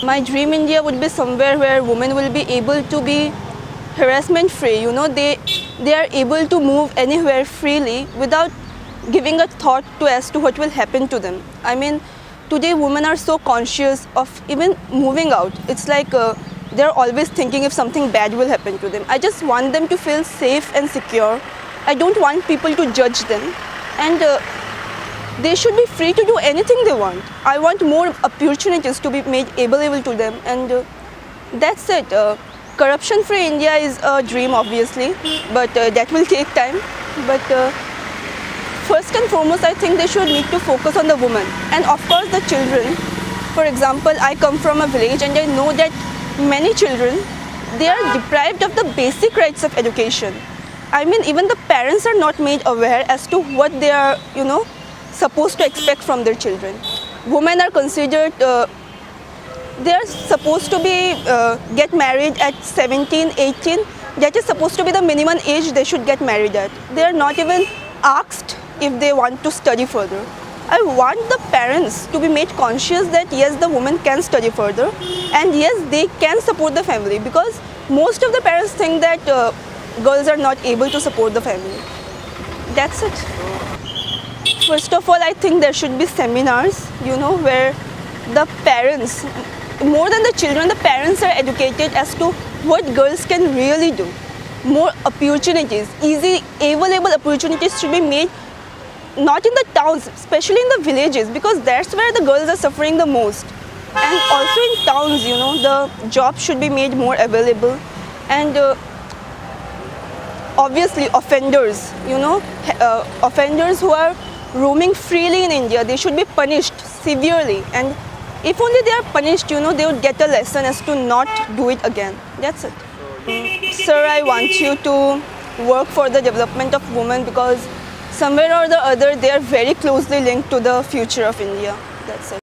My dream India would be somewhere where women will be able to be harassment free. They are able to move anywhere freely without giving a thought to as to what will happen to them. I mean, today women are so conscious of even moving out. It's like they're always thinking if something bad will happen to them. I just want them to feel safe and secure. I don't want people to judge them, and they should be free to do anything they want. I want more opportunities to be made available to them, and that's it. Corruption-free India is a dream, obviously, but that will take time. But first and foremost, I think they should need to focus on the women and, of course, the children. For example, I come from a village, and I know that many children, they are deprived of the basic rights of education. I mean, even the parents are not made aware as to what they are, supposed to expect from their children. Women are considered, they are supposed to be get married at 17, 18. That is supposed to be the minimum age they should get married at. They are not even asked if they want to study further. I want the parents to be made conscious that yes, the woman can study further, and yes, they can support the family, because most of the parents think that girls are not able to support the family. That's it. First of all, I think there should be seminars, where the parents, more than the children, the parents are educated as to what girls can really do. More opportunities, easy, available opportunities should be made, not in the towns, especially in the villages, because that's where the girls are suffering the most. And also in towns, the jobs should be made more available. And obviously offenders, offenders who are roaming freely in India, they should be punished severely. And if only they are punished, they would get a lesson as to not do it again. That's it. Sir, I want you to work for the development of women, because somewhere or the other they are very closely linked to the future of India. That's it.